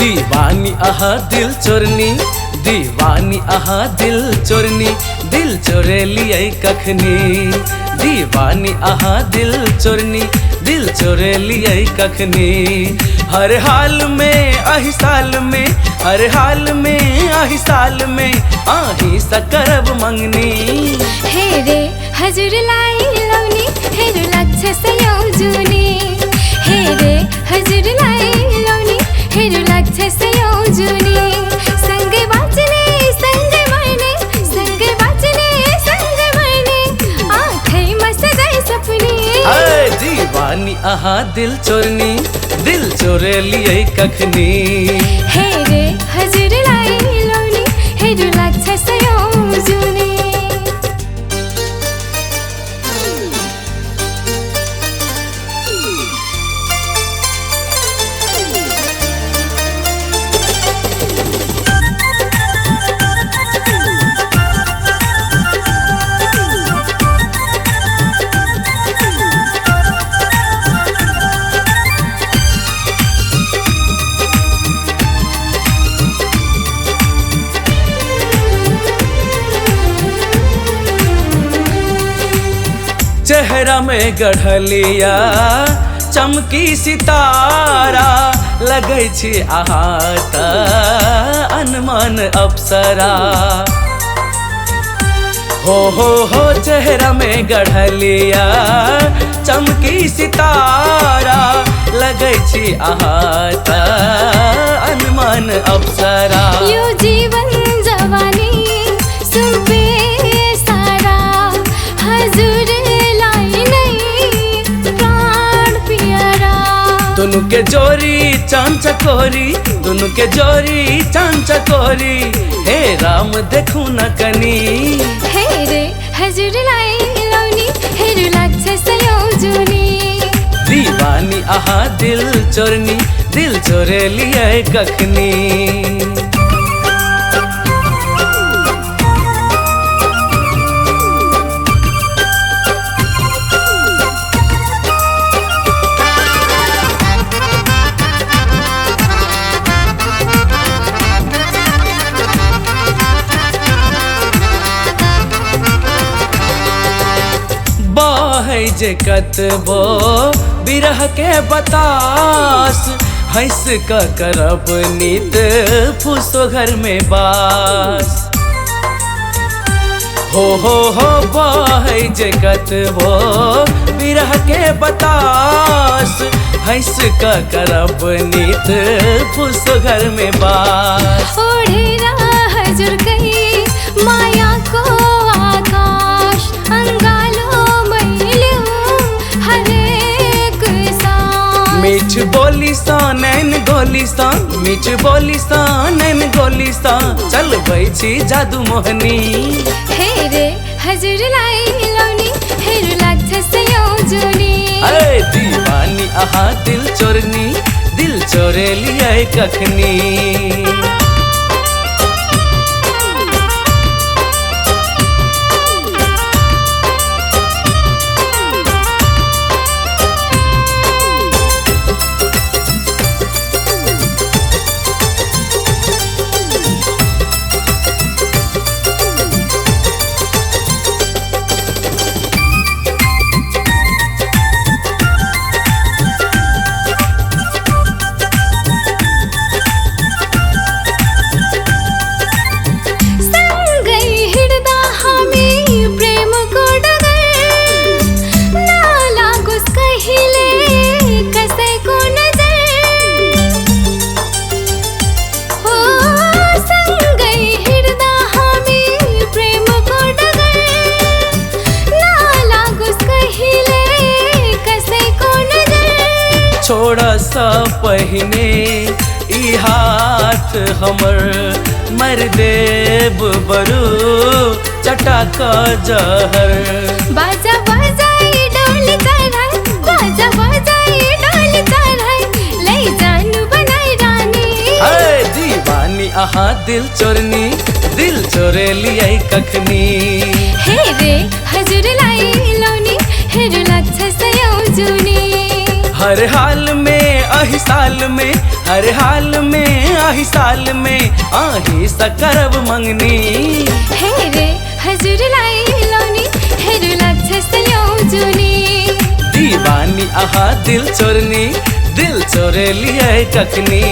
दीवानी आहा दिल चोरनी, दीवानी आहा दिल चोरनी, दिल चोरे लिये कखनी। दीवानी आहा दिल चोरनी, दिल चोरे लिये कखनी। हर हाल में आही साल में, हर हाल में आही साल में, आही सकरब मंगनी। हे रे हजुरलाई लाउने हेरो लाग्छ सयौजुनी। हे रे हजुरलाई लाउने हेरो लाग्छ सयौजुनी। सँगै बाँच्ने सँगै मर्ने, सँगै बाँच्ने सँगै मर्ने, आँखैमा सधैँ सपनी। दीवानी आहा दिल चोरनी, दिल चोरे लिये कखनी। हे रे हजुरलाई लाउने हेरो लाग्छ सयौजुनी। चेहरा में गढ़लिया चमकी सितारा, लगै छी आहा त अनमन अप्सरा। हो चेहरा में गढ़लिया चमकी सितारा, लगै छी आहा त अनमन अप्सरा। यो जीवन जवानी सुबे सारा हजुरलाई नै प्राण प्यारा। दोनों के जोरी चांद चकोरी, दोनों के जोरी चांद चकोरी, हे राम देखू न कनी। हे रे हजुरलाई लाउने हेरो लाग्छ सयौजुनी। दीवानी आहा दिल चोरनी, दिल चोरे लिये कखनी। बाहै जे कतबो बिरह के बतास, हंस क करब नित फूसो घर में बास। हो बाहै जे कतबो बिरह के बतास, हंस क करब नित फूसो घर में बास। ओढ़ेरा हजुर कही माया को आकाश, अंगालो मैल्यो हरेक सांस। मीठ बोली सा नैन गोली सा, मीठ बोली सा नैन गोली सा, चलबै छी जादू मोहनी। हे रे हजुरलाई लाउने हेरो लाग्छ सयौजुनी। दीवानी आहा दिल चोरनी, दिल चोरे लिये कखनी। छोड़ा सा पहिने ई हाथ हमर, मर देव बरू चटा का जहर। बाजा बाजाई डोली चढ़ाई, बाजा बाजाई डोली चढ़ाई, ले जानू बनाई रानी। दीवानी आहा दिल चोरनी, दिल चोरे लिये कखनी। हे रे हजुरलाई लाउने हेरो लाग्छ सयौजुनी। हर हाल में आही साल में हर हाल में आही साल में आही सकरब मंगनी हे रे हजुर लाई लाउने हेर लाग्छ सयौजुनी दीवानी आहा दिल चोरनी दिल चोरे लिए कखनी